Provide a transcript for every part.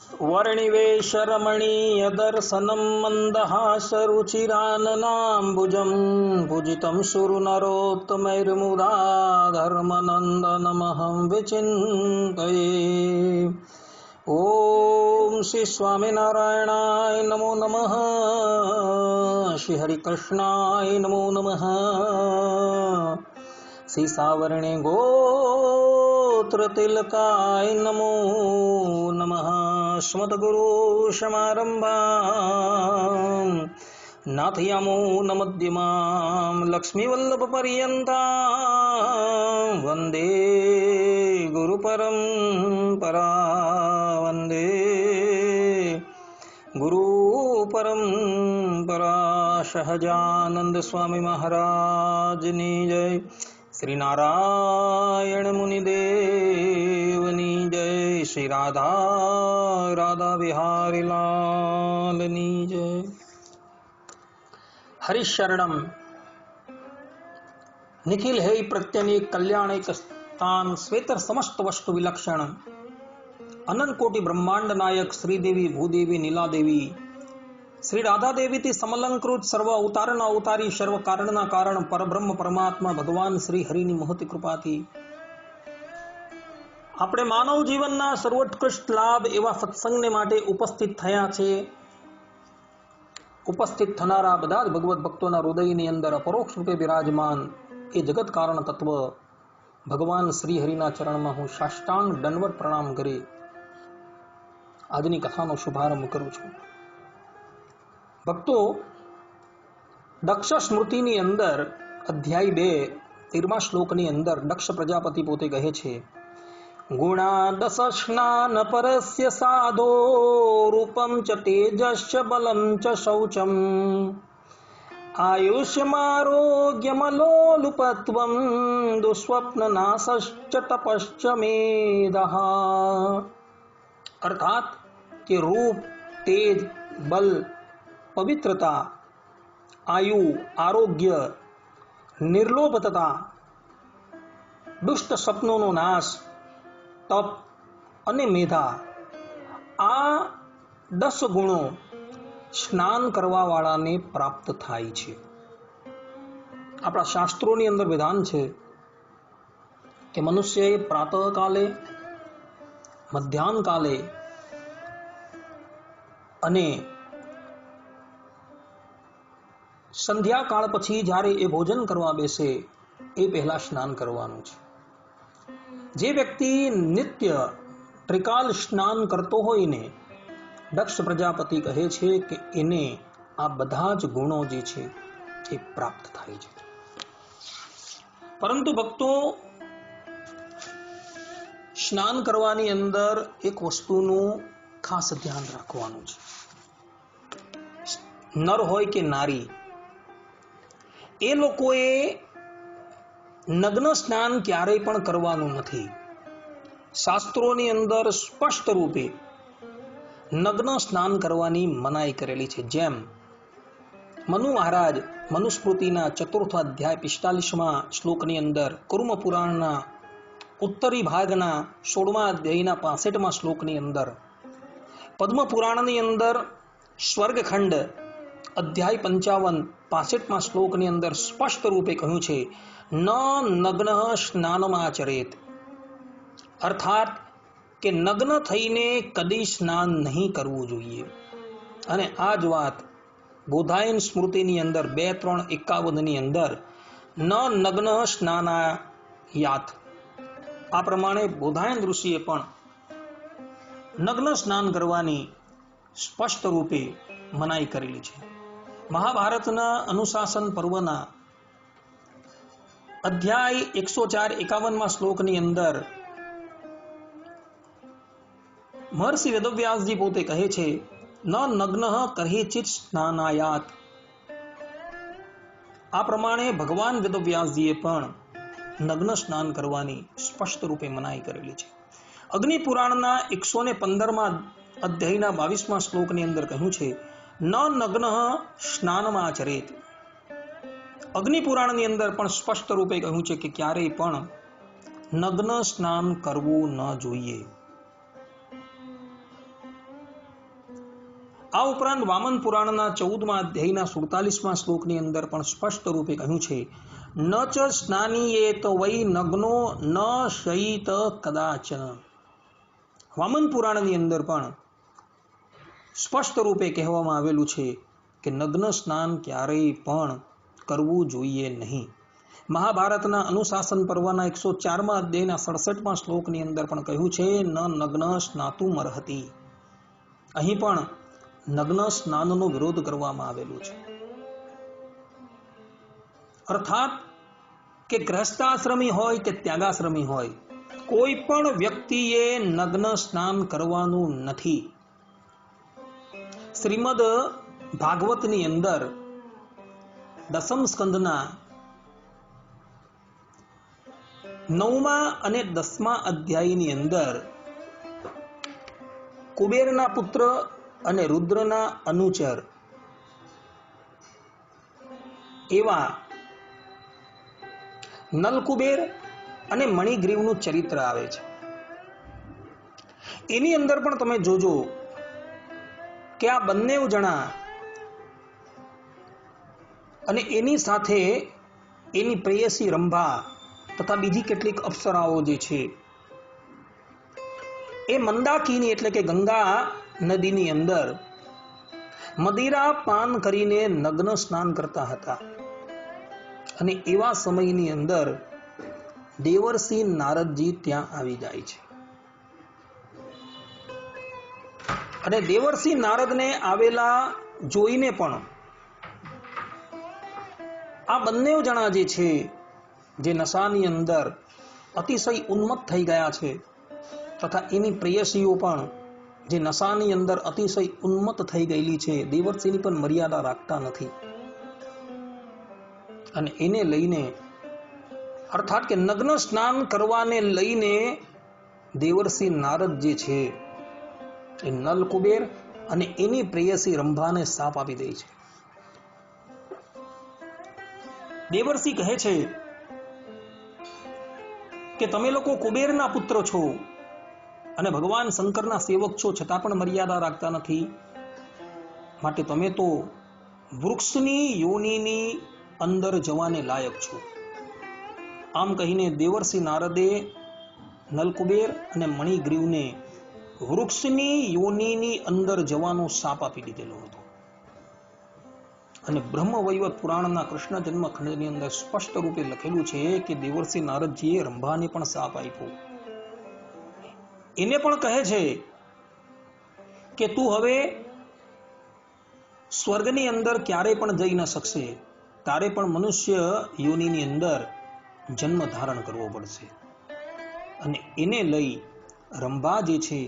वर्णिवेशरमणीयदर्शनं मन्दहासरुचिराननाम्बुजं पूजितं सुरनरोत्तमैर्मुदा धर्मनन्दनमहं विचिन्तये। ओम श्री स्वामिनारायणाय नमो नमः। श्री हरिकृष्णाय नमो नमः। श्री सावर्णे गोत्र तिलकाय नमो नमः। श्रीमद्गुरु समारंभां नाथयामो नमद्यमां लक्ष्मीवल्लभपर्यन्तां वन्दे गुरुपरम्परा। वन्दे गुरुपरम्परा। सहजानंद स्वामी महाराज की जय। श्री नारायण मुनिदेवनी जय। श्री राधा राधा बिहारी लाल नी जय। हरिशरणम निखिल है प्रत्यनीक कल्याणिक स्थान श्वेतर समस्त वस्तु विलक्षण अनंत कोटि ब्रह्मांड नायक श्रीदेवी भूदेवी नीलादेवी श्री राधा देवी થી સમલંકૃત સર્વ અવતારના અવતારી સર્વ કારણના કારણ પરબ્રહ્મ પરમાત્મા ભગવાન શ્રી હરિની મહતી કૃપાથી આપણે માનવ જીવનના સર્વોત્કૃષ્ટ લાભ એવા સત્સંગને માટે ઉપસ્થિત થયા છે। ઉપસ્થિત થનારા બધા જ ભગવત ભક્તોના હૃદયની અંદર અપરોક્ષ રૂપે બિરાજમાન એ જગત કારણ તત્વ ભગવાન શ્રી હરિના ચરણમાં હું સાષ્ટાંગ દંડવત પ્રણામ કરી આજની કથાનો શુભારંભ કરું છું। ભક્તો, દક્ષ સ્મૃતિની અંદર અધ્યાય 2 13મા શ્લોકની અંદર દક્ષ પ્રજાપતિ પોતે કહે છે, ગુણાદશ સ્નાન પરસ્ય સાધો રૂપમ ચ તેજશ્ચ બલમ ચ શૌચમ આયુષ્યમારોગ્યમલોલુપત્વમ દુસ્વપ્ન નાશશ્ચ તપશ્ચ મેદઃ। अर्थात कि रूप, तेज, बल, पवित्रता, आयु, आरोग्य, निर्लोभता, दुष्ट सपनों नाश, तप अने मेधा आ 10 गुणों स्नान करवा वाळाने प्राप्त थाय छे। आपणा शास्त्रोनी अंदर विधान छे कि मनुष्य प्रातः काले, मध्याह्न काले अने संध्या काल पछी जारे ए भोजन करवा बेसे ए पहला स्नान करवानुं छे। जे व्यक्ति नित्य त्रिकाल स्नान करतो होय ने दक्ष प्रजापति कहे छे कि एने आ बधा ज गुणों जे छे ए प्राप्त थाय छे। परंतु भक्तों, स्नान करवानी अंदर एक वस्तुनु खास ध्यान राखवानुं छे। नर होय के नारी, ए लोकोए नग्न स्नान क्यारेय पण करवानुं नथी। शास्त्रोनी अंदर स्पष्ट रूपे नग्न स्नान करवानी मनाई करेली छे। जेम मनु महाराज मनुस्मृतिना 4th अध्याय 45मा श्लोकनी अंदर कुर्म पुराणना उत्तरी भागना 16मा अध्यायना 65मा श्लोकनी अंदर पद्म पुराणनी अंदर स्वर्गखंड अध्याय 55 65मा श्लोकनी अंदर स्पष्ट रूपे कह્યું છે, न नग्न स्नानमाचरेत। अर्थात के नग्न थईने कदी स्नान नहीं करवू जोईए। अने आ ज वात बोधायन स्मृतिनी अंदर 2-3-51 नी अंदर न नग्न स्नानायात आ प्रमाणे बोधायन ऋषिए पण नग्न स्नान करवानी स्पष्ट रूपे मनाई करेली छे। महाभारतना अनुशासन पर्वना अध्याय 104-51 श्लोकनी अंदर महर्षि वेदव्यास जी पोते कहे छे, न नग्न कहिचित् स्नानायात। आ प्रमाणे भगवान वेदव्यास जीए पण नग्न स्नान करवानी स्पष्ट रूपे मनाई करेली छे। अग्नि पुराणना 115मा अध्यायना 22मा श्लोकनी अंदर कह्युं छे, न नग्न स्नानमाचरेत। अग्नि पुराणनी अंदर पण स्पष्ट रूपे कह्युं छे कि क्यारेय पण नग्न स्नान करवू न जोईए। આ ઉપરાંત વામન પુરાણના 14મા અધ્યાયના 47મા શ્લોકની અંદર પણ સ્પષ્ટ રૂપે કહ્યું છે, ન ચ સ્નાનીયેત વૈ નગ્નો ન શયિત કદાચન. વામન પુરાણની અંદર પણ સ્પષ્ટ રૂપે કહેવામાં આવેલું છે કે નગ્ન સ્નાન ક્યારેય પણ કરવું જોઈએ નહીં. મહાભારતના અનુશાસન પર્વના 104મા અધ્યાયના 67મા શ્લોકની અંદર પણ કહ્યું છે, ન નગ્ન સ્નાતુમ અર્હતિ. અહીં પણ નગ્ન સ્નાનનો વિરોધ કરવામાં આવેલો છે. અર્થાત કે ગ્રહસ્થાશ્રમી હોય કે ત્યાગાશ્રમી હોય, કોઈ પણ વ્યક્તિએ નગ્ન સ્નાન કરવાનું નથી. શ્રીમદ ભાગવતની અંદર 10મ સ્કંદના 9મા અને 10મા અધ્યાયની અંદર કુબેરના પુત્ર અને રુદ્રના અનુચર એવા નલકુબેર અને મણિગ્રીવનું ચરિત્ર આવે છે. એની અંદર પણ તમે જોજો કે આ બંને જણા અને એની સાથે એની પ્રેયસી રંભા તથા બીજી કેટલીક અપ્સરાઓ જે છે એ મંદાકિની એટલે કે ગંગા નદીની અંદર મદિરા પાન કરીને નગ્ન સ્નાન કરતા હતા. અને એવા સમયની અંદર દેવર્ષિ નારદજી ત્યાં આવી જાય છે. અને દેવર્ષિ નારદને આવેલા જોઈને પણ આ બંને જણા જે છે, જે નશાની અંદર અતિશય ઉન્મત્ત થઈ ગયા છે, તથા એની પ્રેયસીઓ પણ જે નશાની અંદર અતિશય ઉન્મત્ત થઈ ગયેલી છે, દેવર્ષિની પણ મર્યાદા રાખતા નથી. અને એને લઈને અર્થાત કે નગ્ન સ્નાન કરવાને લઈને દેવર્ષિ નારદ જે છે એ નલ કુબેર અને એની પ્રેયસી રંભાને શાપ આપી દે છે. દેવર્ષિ કહે છે કે તમે લોકો કુબેરના પુત્ર છો અને ભગવાન શંકરના સેવક છો, છતાં પણ મર્યાદા રાખતા નથી. માટે તમે તો વૃક્ષની યોનિની અંદર જવાને લાયક છો. આમ કહીને દેવર્ષિ નારદે નલકુબેર અને મણિગ્રીવને વૃક્ષની યોનિની અંદર જવાનો શાપ આપી દીધેલો હતો. અને બ્રહ્મવૈવર્ત પુરાણના કૃષ્ણ જન્મ ખંડની અંદર સ્પષ્ટ રૂપે લખેલું છે કે દેવર્ષિ નારદજીએ રંભાને પણ શાપ આપ્યો. એને પણ કહે છે કે તું હવે સ્વર્ગની અંદર ક્યારેય પણ જઈ ન શકશે, તારે પણ મનુષ્ય યોનિની અંદર જન્મ ધારણ કરવો પડશે. અને એને લઈ રંભા જે છે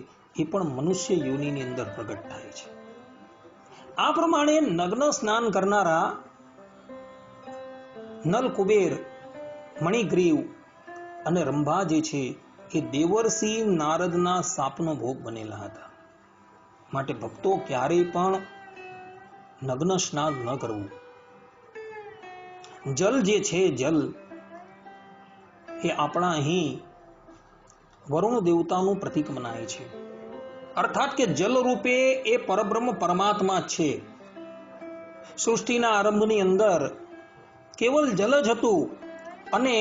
એ પણ મનુષ્ય યોનિની અંદર પ્રગટ થાય છે. આ પ્રમાણે નગ્ન સ્નાન કરનારા નલ કુબેર, મણિગ્રીવ અને રંભા જે છે એ દેવર્ષિ નારદના શાપનો ભોગ બનેલા હતા. માટે ભક્તો ક્યારેય પણ નગ્ન સ્નાન ન કરવું. જલ જે છે, જલ એ આપણા અહીં વરુણ દેવતાનું પ્રતીક મનાય છે. અર્થાત કે જલ રૂપે એ પરબ્રહ્મ પરમાત્મા છે. સૃષ્ટિના આરંભની અંદર કેવલ જલ જ હતું અને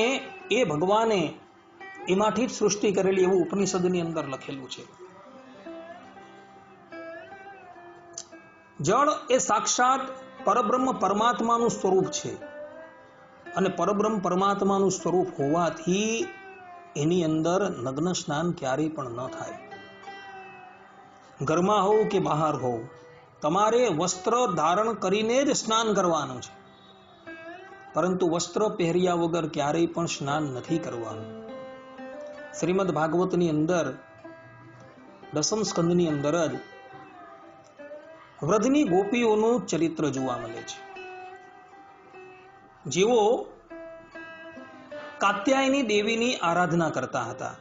એ ભગવાને એમાંથી જ સૃષ્ટિ કરેલી એવું ઉપનિષદની અંદર લખેલું છે. જળ એ સાક્ષાત પરબ્રહ્મ પરમાત્માનું સ્વરૂપ છે અને પરબ્રહ્મ પરમાત્માનું સ્વરૂપ હોવાથી એની અંદર નગ્ન સ્નાન ક્યારેય પણ ન થાય. ઘરમાં હોવ કે બહાર હોવ, તમારે વસ્ત્ર ધારણ કરીને જ સ્નાન કરવાનું છે, પરંતુ વસ્ત્ર પહેર્યા વગર ક્યારેય પણ સ્નાન નથી કરવાનું. શ્રીમદ ભાગવતની અંદર 10મ સ્કંદની અંદર જ વ્રજની ગોપીઓનું ચરિત્ર જોવા મળે છે. જેઓ કાત્યાયની દેવીની આરાધના કરતા હતા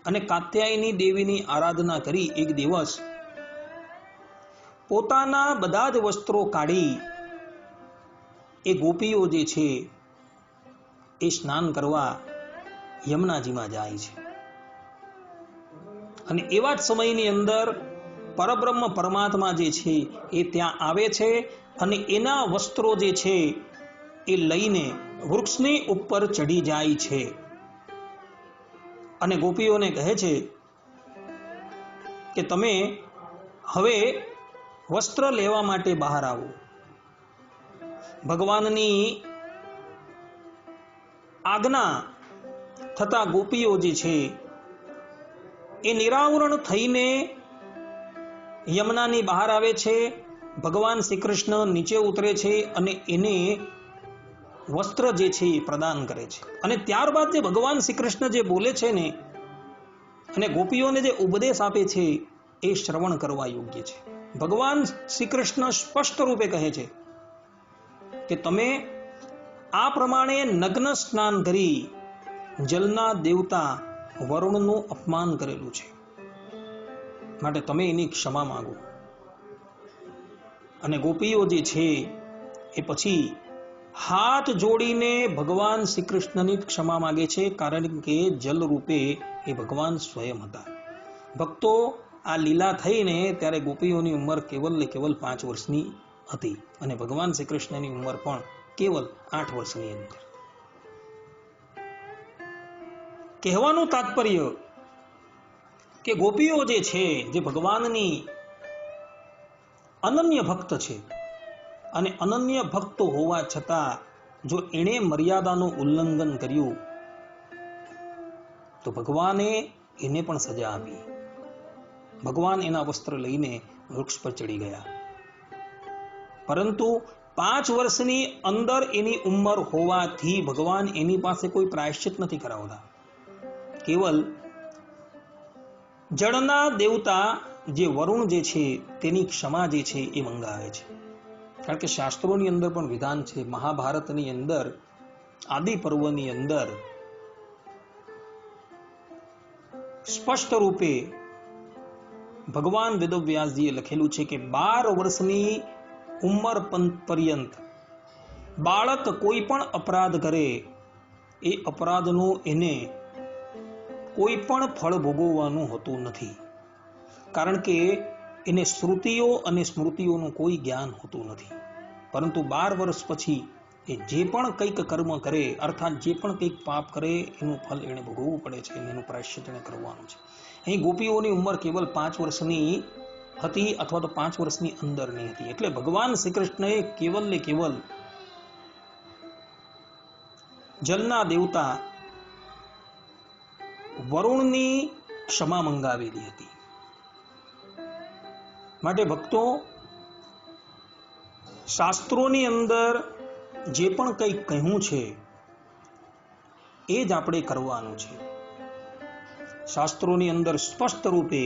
અને કાત્યાયની દેવીની આરાધના કરી એક દિવસ પોતાના બધા જ વસ્ત્રો કાઢી એ ગોપીઓ જે છે એ સ્નાન કરવા યમુનાજીમાં જાય છે. અને એવા જ સમયની અંદર પરબ્રહ્મ પરમાત્મા જે છે એ ત્યાં આવે છે અને એના વસ્ત્રો જે છે એ લઈને વૃક્ષની ઉપર ચડી જાય છે અને ગોપીઓને કહે છે કે તમે હવે વસ્ત્ર લેવા માટે બહાર આવો. ભગવાનની આજ્ઞા થતા ગોપીઓ જે છે એ નિરાવરણ થઈને યમુનાની બહાર આવે છે. ભગવાન શ્રી કૃષ્ણ નીચે ઉતરે છે અને એને વસ્ત્ર જે છે એ પ્રદાન કરે છે. અને ત્યારબાદ જે ભગવાન શ્રી કૃષ્ણ જે બોલે છે ને અને ગોપીઓને જે ઉપદેશ આપે છે એ શ્રવણ કરવા યોગ્ય છે. ભગવાન શ્રી કૃષ્ણ સ્પષ્ટ રૂપે કહે છે કે તમે આ પ્રમાણે નગ્ન સ્નાન કરી જલના દેવતા વરુણનું અપમાન કરેલું છે, માટે તમે એની ક્ષમા માંગો. અને ગોપીઓ જે છે એ પછી હાથ જોડીને ભગવાન શ્રી કૃષ્ણની ક્ષમા માંગે છે, કારણ કે જલ રૂપે એ ભગવાન સ્વયં હતા. ભક્તો, આ લીલા થઈને ત્યારે ગોપીઓની ઉંમર કેવલ 5 વર્ષની હતી અને ભગવાન શ્રી કૃષ્ણની ઉંમર પણ કેવલ 8 વર્ષની અંદર. કહેવાનું તાત્પર્ય કે ગોપીઓ જે છે જે ભગવાનની અનન્ય ભક્ત છે અને અનન્ય ભક્ત હોવા છતાં જો એણે મર્યાદાનું ઉલ્લંઘન કર્યું તો ભગવાને એને પણ સજા આપી. ભગવાન એના વસ્ત્ર લઈને વૃક્ષ પર ચડી ગયા, પરંતુ 5 વર્ષની અંદર એની ઉંમર હોવાથી ભગવાન એની પાસે કોઈ પ્રાયશ્ચિત નથી કરાવતા. કેવલ જળના દેવતા જે વરુણ જે છે તેની ક્ષમા જે છે એ મંગાવે છે. કારણ કે શાસ્ત્રોની અંદર પણ વિધાન છે. મહાભારતની અંદર આદિ પર્વની અંદર સ્પષ્ટ રૂપે ભગવાન વેદવ્યાસજીએ લખેલું છે કે 12 વર્ષની ઉંમર પર્યંત બાળક કોઈ પણ અપરાધ કરે એ અપરાધનું એને કોઈ પણ ફળ ભોગવવાનું હોતું નથી, કારણ કે એને શ્રુતિઓ અને સ્મૃતિઓનું કોઈ જ્ઞાન હોતું નથી. પરંતુ 12 વર્ષ પછી એ જે પણ કંઈક કર્મ કરે, અર્થાત જે પણ કંઈક પાપ કરે એનું ફળ એને ભોગવવું પડે છે અને એનું પ્રાયશ્ચિત એને કરવાનું છે. અહીં ગોપીઓની ઉંમર કેવલ 5 વર્ષની હતી અથવા તો 5 વર્ષની અંદરની હતી. એટલે ભગવાન શ્રી કૃષ્ણએ કેવલ ને કેવલ જલના દેવતા વરુણની ક્ષમા મંગાવેલી હતી. માટે ભક્તો, શાસ્ત્રોની અંદર જે પણ કંઈ કહ્યું છે એ જ આપણે કરવાનું છે. શાસ્ત્રોની અંદર સ્પષ્ટ રૂપે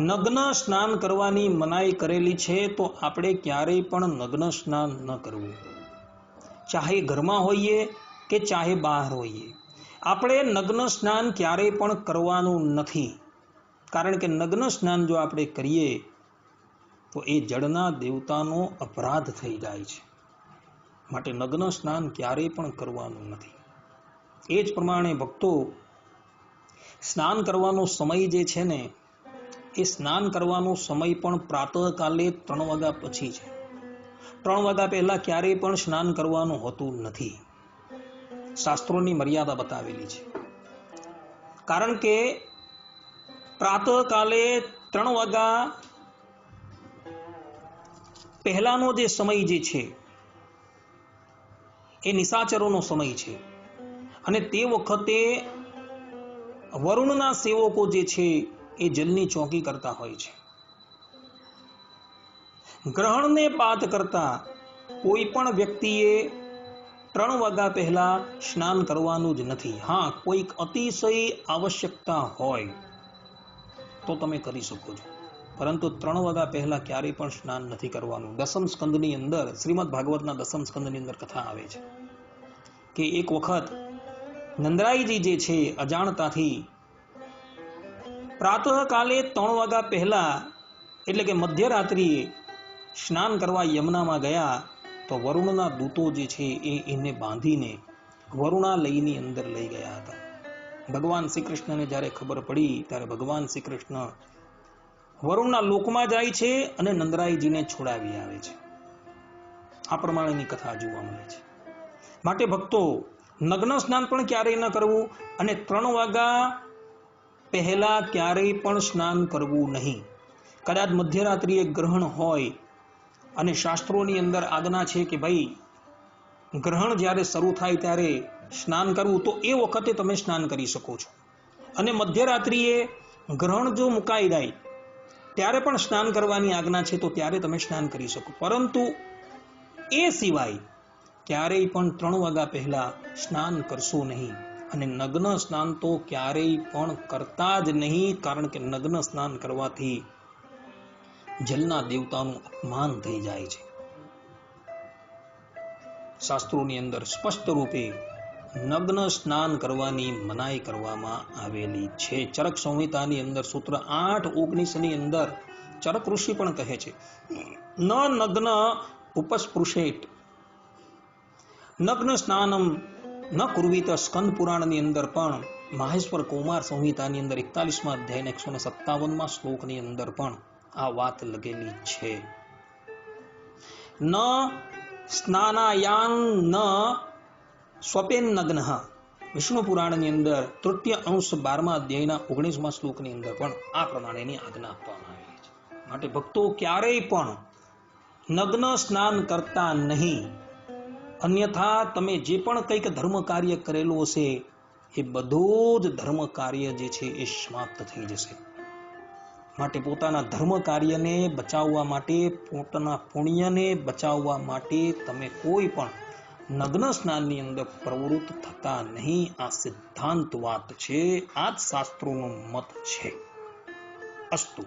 નગ્ન સ્નાન કરવાની મનાઈ કરેલી છે, તો આપણે ક્યારેય પણ નગ્ન સ્નાન ન કરવું. ચાહે ઘરમાં હોઈએ કે ચાહે બહાર હોઈએ, આપણે નગ્ન સ્નાન ક્યારેય પણ કરવાનું નથી. કારણ કે નગ્ન સ્નાન જો આપણે કરીએ તો એ જળના દેવતાનો અપરાધ થઈ જાય છે. માટે નગ્ન સ્નાન ક્યારેય પણ કરવાનું નથી. એ જ પ્રમાણે ભક્તો, સ્નાન કરવાનો સમય જે છે ને એ સ્નાન કરવાનો સમય પણ પ્રાતઃકાલે 3 વાગ્યા પછી છે. 3 વાગ્યા પહેલા ક્યારેય પણ સ્નાન કરવાનું હોતું નથી. શાસ્ત્રોની મર્યાદા બતાવેલી છે. કારણ કે પ્રાતઃકાલે 3 વાગ્યા પહેલાનો જે સમય જે છે એ નિશાચરોનો સમય છે અને તે વખતે વરુણના સેવકો જે છે એ જલની ચોકી કરતા હોય છે. ગ્રહણને બાદ કરતા કોઈ પણ વ્યક્તિએ 3 વાગ્યા પહેલા સ્નાન કરવાનું જ નથી. હા, કોઈક અતિશય આવશ્યકતા હોય તો તમે કરી શકો છો, પરંતુ 3 વાગ્યા પહેલા ક્યારેય પણ સ્નાન નથી કરવાનું. દસમ સ્કંદની અંદર, શ્રીમદ ભાગવતના દસમ સ્કંદની અંદર કથા આવે છે કે એક વખત નંદરાયજી જે છે અજાણતાથી પ્રાતઃકાલે 3 વાગ્યા પહેલા એટલે કે મધ્યરાત્રિએ સ્નાન કરવા યમુનામાં ગયા તો વરુણના દૂતો જે છે એ એને બાંધીને વરુણાલયની અંદર લઈ ગયા હતા. ભગવાન શ્રી કૃષ્ણને જ્યારે ખબર પડી ત્યારે ભગવાન શ્રી કૃષ્ણ વરુણના લોકમાં જાય છે અને નંદરાયજીને છોડાવી આવે છે. આ પ્રમાણેની કથા જોવા મળે છે. માટે ભક્તો, નગ્ન સ્નાન પણ ક્યારેય ન કરવું અને 3 વાગ્યા પહેલા ક્યારેય પણ સ્નાન કરવું નહીં. કદાચ મધ્યરાત્રિએ ગ્રહણ હોય અને શાસ્ત્રોની અંદર આજ્ઞા છે કે ભાઈ ગ્રહણ જ્યારે શરૂ થાય ત્યારે સ્નાન કરવું, તો એ વખતે તમે સ્નાન કરી શકો છો. અને મધ્યરાત્રિએ ગ્રહણ જો મુકાઈ જાય ત્યારે પણ સ્નાન કરવાની આજ્ઞા છે, તો ત્યારે તમે સ્નાન કરી શકો. પરંતુ એ સિવાય ક્યારેય પણ 3 વાગ્યા પહેલા સ્નાન કરશો નહીં. અને નગ્ન સ્નાન તો ક્યારેય પણ કરતા જ નહીં, કારણ કે નગ્ન સ્નાન કરવાથી જલના દેવતાનું અપમાન થઈ જાય છે. શાસ્ત્રોની અંદર સ્પષ્ટ રૂપે નગ્ન સ્નાન કરવાની મનાઈ કરવામાં આવેલી છે. ચરક સંહિતાની અંદર સૂત્ર 8:19 ની અંદર ચરક ઋષિ પણ કહે છે, ન નગ્ન ઉપસ્પૃશેત નગ્ન સ્નાનમ ન કુર્વીત. સ્કંદ પુરાણની અંદર પણ માહેશ્વર કૌમાર સંહિતાની અંદર 41મા અધ્યાયના 157મા શ્લોકની અંદર પણ આ વાત લખેલી છે. ન સ્નાનાયાન ન સ્વપેન નગ્નઃ. વિષ્ણુ પુરાણની અંદર 3ય અંશ 12મા અધ્યાયના 19મા શ્લોકની અંદર પણ આ પ્રમાણેની આજ્ઞા આપવામાં આવી છે. માટે ભક્તો, ક્યારેય પણ નગ્ન સ્નાન કરતા નહીં. અન્યથા તમે જે પણ કંઈક ધર્મ કાર્ય કરેલું હશે એ બધું જ ધર્મ કાર્ય જે છે એ સમાપ્ત થઈ જશે. માટે પોતાના ધર્મ કાર્યને બચાવવા માટે, પોતાના પુણ્યને બચાવવા માટે તમે કોઈ પણ નગ્ન સ્નાનની અંદર પ્રવૃત્ત થતા નહીં. આ સિદ્ધાંત વાત છે, આ જ શાસ્ત્રોનો મત છે. અસ્તુ.